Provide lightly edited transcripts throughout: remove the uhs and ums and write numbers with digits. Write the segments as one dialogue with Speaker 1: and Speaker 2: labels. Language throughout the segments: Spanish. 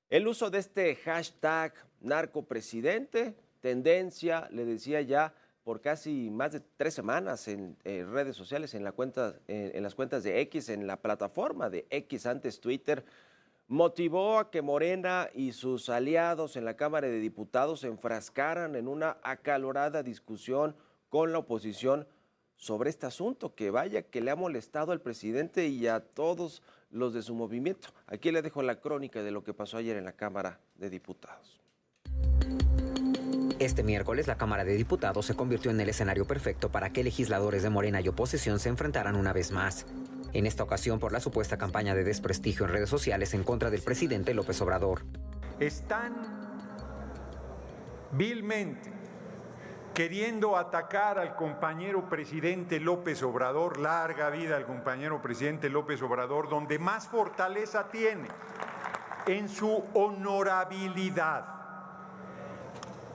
Speaker 1: El uso de este hashtag narcopresidente, tendencia, le decía ya, por casi más de 3 semanas en redes sociales, en las cuentas de X, en la plataforma de X, antes Twitter, motivó a que Morena y sus aliados en la Cámara de Diputados se enfrascaran en una acalorada discusión con la oposición sobre este asunto, que vaya que le ha molestado al presidente y a todos los de su movimiento. Aquí le dejo la crónica de lo que pasó ayer en la Cámara de Diputados.
Speaker 2: Este miércoles, la Cámara de Diputados se convirtió en el escenario perfecto para que legisladores de Morena y oposición se enfrentaran una vez más. En esta ocasión, por la supuesta campaña de desprestigio en redes sociales en contra del presidente López Obrador.
Speaker 3: Están vilmente queriendo atacar al compañero presidente López Obrador, larga vida al compañero presidente López Obrador, donde más fortaleza tiene en su honorabilidad.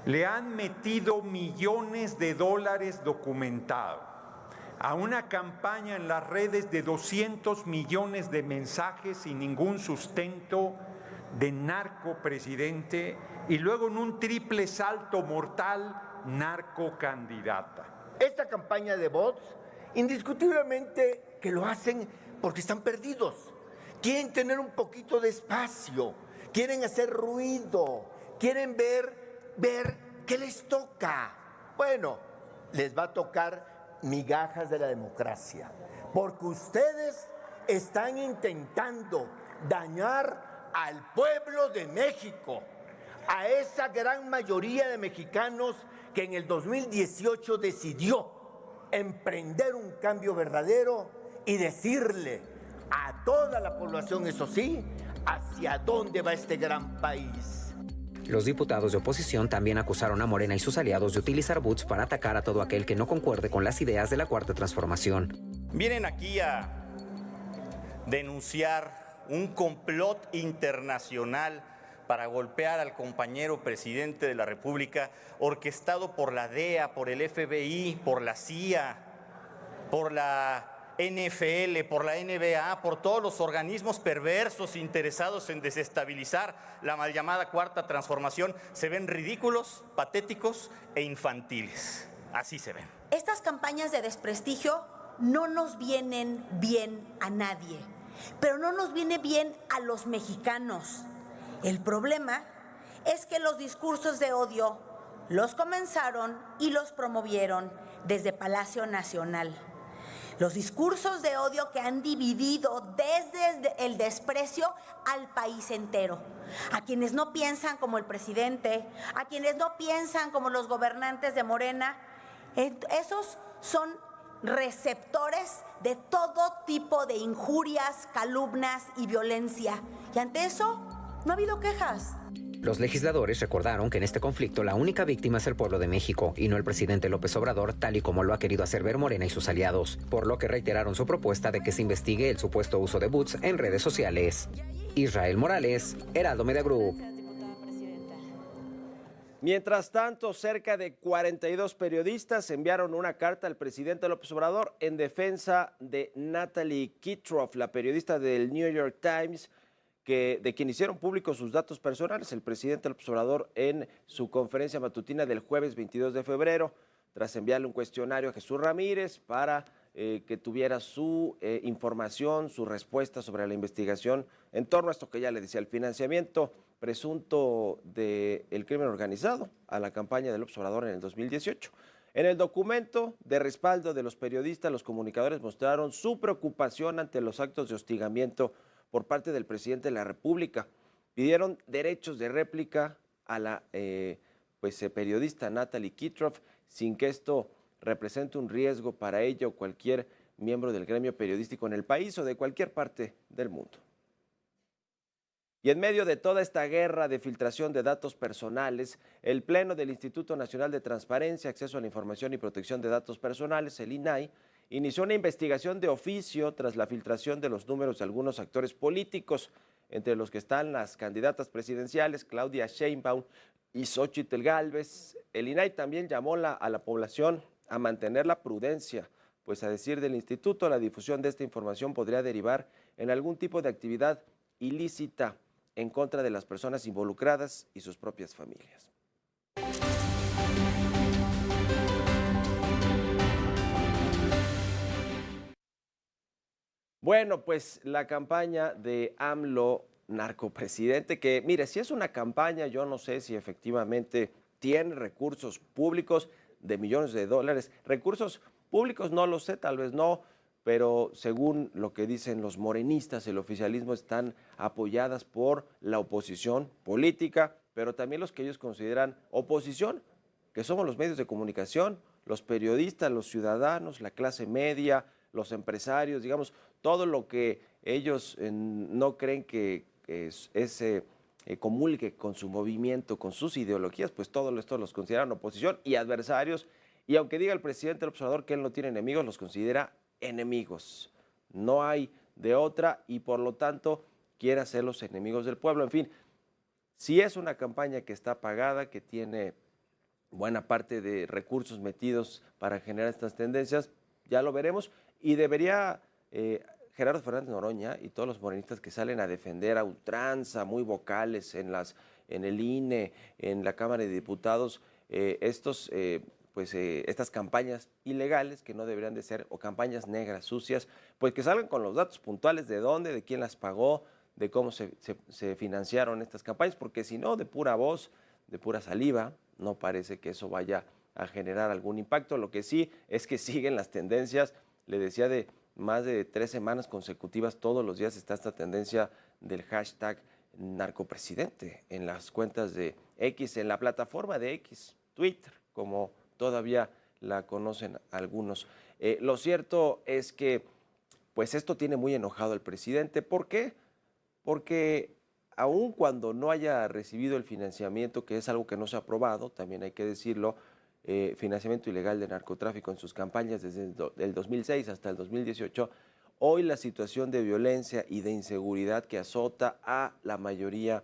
Speaker 3: Le han metido millones de dólares documentados a una campaña en las redes de 200 millones de mensajes sin ningún sustento de narcopresidente y luego en un triple salto mortal narcocandidata.
Speaker 4: Esta campaña de bots, indiscutiblemente que lo hacen porque están perdidos. Quieren tener un poquito de espacio, quieren hacer ruido, quieren ver qué les toca. Bueno, les va a tocar migajas de la democracia, porque ustedes están intentando dañar al pueblo de México, a esa gran mayoría de mexicanos que en el 2018 decidió emprender un cambio verdadero y decirle a toda la población, eso sí, hacia dónde va este gran país.
Speaker 2: Los diputados de oposición también acusaron a Morena y sus aliados de utilizar bots para atacar a todo aquel que no concuerde con las ideas de la Cuarta Transformación.
Speaker 5: Vienen aquí a denunciar un complot internacional para golpear al compañero presidente de la República, orquestado por la DEA, por el FBI, por la CIA, por la NFL, por la NBA, por todos los organismos perversos interesados en desestabilizar la mal llamada Cuarta Transformación. Se ven ridículos, patéticos e infantiles. Así se ven.
Speaker 6: Estas campañas de desprestigio no nos vienen bien a nadie, pero no nos viene bien a los mexicanos. El problema es que los discursos de odio los comenzaron y los promovieron desde Palacio Nacional. Los discursos de odio que han dividido desde el desprecio al país entero. A quienes no piensan como el presidente, a quienes no piensan como los gobernantes de Morena, esos son receptores de todo tipo de injurias, calumnias y violencia. Y ante eso, no ha habido quejas.
Speaker 2: Los legisladores recordaron que en este conflicto la única víctima es el pueblo de México y no el presidente López Obrador, tal y como lo ha querido hacer ver Morena y sus aliados, por lo que reiteraron su propuesta de que se investigue el supuesto uso de bots en redes sociales. Israel Morales, Heraldo Media Group.
Speaker 1: Mientras tanto, cerca de 42 periodistas enviaron una carta al presidente López Obrador en defensa de Natalie Kitroff, la periodista del New York Times, de quien hicieron públicos sus datos personales el presidente López Obrador en su conferencia matutina del jueves 22 de febrero, tras enviarle un cuestionario a Jesús Ramírez para que tuviera su información, su respuesta sobre la investigación en torno a esto que ya le decía, el financiamiento presunto del crimen organizado a la campaña de López Obrador en el 2018. En el documento de respaldo de los periodistas, los comunicadores mostraron su preocupación ante los actos de hostigamiento por parte del presidente de la República. Pidieron derechos de réplica a la periodista Natalie Kitroff, sin que esto represente un riesgo para ella o cualquier miembro del gremio periodístico en el país o de cualquier parte del mundo. Y en medio de toda esta guerra de filtración de datos personales, el Pleno del Instituto Nacional de Transparencia, Acceso a la Información y Protección de Datos Personales, el INAI, inició una investigación de oficio tras la filtración de los números de algunos actores políticos, entre los que están las candidatas presidenciales Claudia Sheinbaum y Xóchitl Gálvez. El INAI también llamó a la población a mantener la prudencia, pues a decir del instituto, la difusión de esta información podría derivar en algún tipo de actividad ilícita. en contra de las personas involucradas y sus propias familias. Bueno, pues la campaña de AMLO narcopresidente, que mire, si es una campaña, yo no sé si efectivamente tiene recursos públicos de millones de dólares. Recursos públicos no lo sé, tal vez no, pero según lo que dicen los morenistas, el oficialismo están apoyadas por la oposición política, pero también los que ellos consideran oposición, que somos los medios de comunicación, los periodistas, los ciudadanos, la clase media, los empresarios, digamos, todo lo que ellos no creen que comulgue con su movimiento, con sus ideologías, pues todo esto los consideran oposición y adversarios. Y aunque diga el presidente del observador que él no tiene enemigos, los considera enemigos. No hay de otra y por lo tanto quiere hacer los enemigos del pueblo. En fin, si es una campaña que está pagada, que tiene buena parte de recursos metidos para generar estas tendencias, ya lo veremos. Y debería Gerardo Fernández Noroña y todos los morenistas que salen a defender a ultranza, muy vocales en el INE, en la Cámara de Diputados, estas campañas ilegales que no deberían de ser, o campañas negras, sucias, pues que salgan con los datos puntuales de dónde, de quién las pagó, de cómo se financiaron estas campañas, porque si no, de pura voz, de pura saliva, no parece que eso vaya a generar algún impacto. Lo que sí es que siguen las tendencias, le decía, de más de 3 semanas consecutivas, todos los días está esta tendencia del hashtag narcopresidente en las cuentas de X, en la plataforma de X, Twitter, como todavía la conocen algunos. Lo cierto es que pues esto tiene muy enojado al presidente. ¿Por qué? Porque aun cuando no haya recibido el financiamiento, que es algo que no se ha aprobado, también hay que decirlo, financiamiento ilegal de narcotráfico en sus campañas desde el 2006 hasta el 2018, hoy la situación de violencia y de inseguridad que azota a la mayoría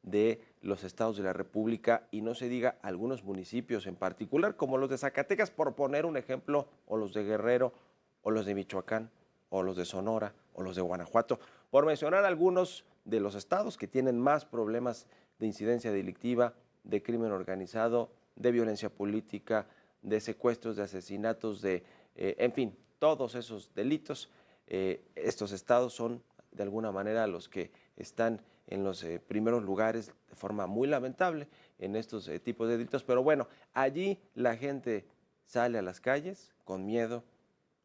Speaker 1: de los estados de la República, y no se diga algunos municipios en particular, como los de Zacatecas, por poner un ejemplo, o los de Guerrero, o los de Michoacán, o los de Sonora, o los de Guanajuato, por mencionar algunos de los estados que tienen más problemas de incidencia delictiva, de crimen organizado, de violencia política, de secuestros, de asesinatos, en fin, todos esos delitos. Estos estados son de alguna manera los que están en los primeros lugares de forma muy lamentable en estos tipos de delitos, pero bueno, allí la gente sale a las calles con miedo,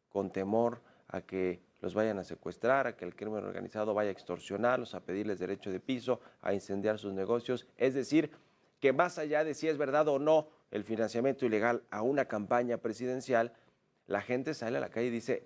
Speaker 1: con temor a que los vayan a secuestrar, a que el crimen organizado vaya a extorsionarlos, a pedirles derecho de piso, a incendiar sus negocios. Es decir, que más allá de si es verdad o no el financiamiento ilegal a una campaña presidencial, la gente sale a la calle y dice,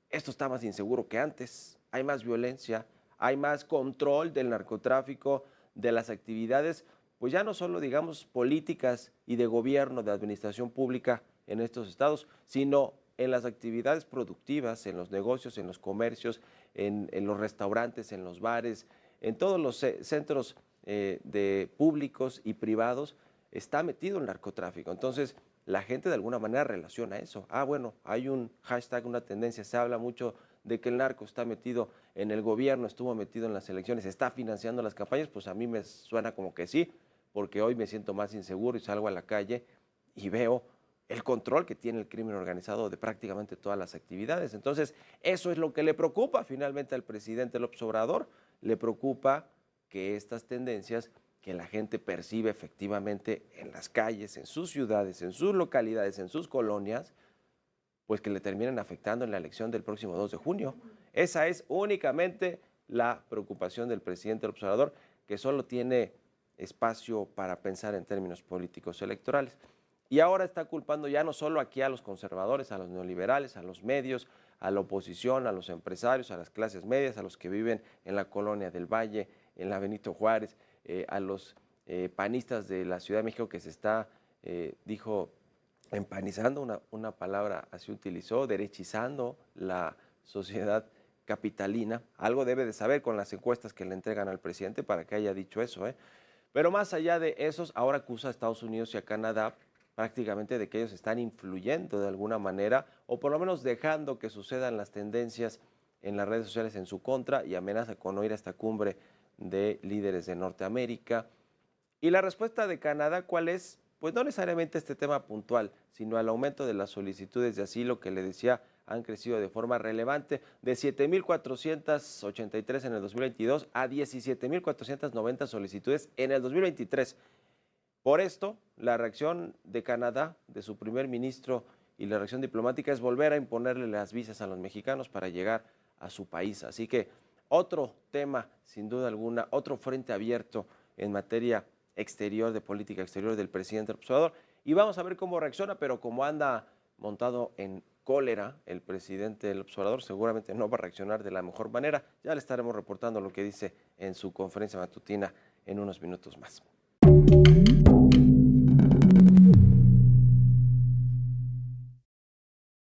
Speaker 1: esto está más inseguro que antes, hay más violencia, hay más control del narcotráfico, de las actividades, pues ya no solo, digamos, políticas y de gobierno, de administración pública en estos estados, sino en las actividades productivas, en los negocios, en los comercios, en los restaurantes, en los bares, en todos los centros de públicos y privados, está metido el narcotráfico. Entonces, la gente de alguna manera relaciona eso. Bueno, hay un hashtag, una tendencia, se habla mucho de que el narco está metido en el gobierno, estuvo metido en las elecciones, está financiando las campañas, pues a mí me suena como que sí, porque hoy me siento más inseguro y salgo a la calle y veo el control que tiene el crimen organizado de prácticamente todas las actividades. Entonces, eso es lo que le preocupa finalmente al presidente López Obrador. Le preocupa que estas tendencias que la gente percibe efectivamente en las calles, en sus ciudades, en sus localidades, en sus colonias, pues que le terminen afectando en la elección del próximo 2 de junio. Esa es únicamente la preocupación del presidente López Obrador, que solo tiene espacio para pensar en términos políticos electorales. Y ahora está culpando ya no solo aquí a los conservadores, a los neoliberales, a los medios, a la oposición, a los empresarios, a las clases medias, a los que viven en la Colonia del Valle, en la Benito Juárez, a los panistas de la Ciudad de México, que se está, dijo, empanizando, una palabra así utilizó, derechizando la sociedad capitalina. Algo debe de saber con las encuestas que le entregan al presidente para que haya dicho eso. Pero más allá de esos, ahora acusa a Estados Unidos y a Canadá prácticamente de que ellos están influyendo de alguna manera, o por lo menos dejando que sucedan las tendencias en las redes sociales en su contra, y amenaza con no ir a esta cumbre de líderes de Norteamérica. Y la respuesta de Canadá, ¿cuál es? Pues no necesariamente este tema puntual, sino al aumento de las solicitudes de asilo que le decía han crecido de forma relevante, de 7,483 en el 2022 a 17,490 solicitudes en el 2023. Por esto, la reacción de Canadá, de su primer ministro, y la reacción diplomática es volver a imponerle las visas a los mexicanos para llegar a su país. Así que otro tema, sin duda alguna, otro frente abierto en materia exterior, de política exterior del presidente López Obrador. Y vamos a ver cómo reacciona, pero como anda montado en cólera el presidente López Obrador, seguramente no va a reaccionar de la mejor manera. Ya le estaremos reportando lo que dice en su conferencia matutina en unos minutos más.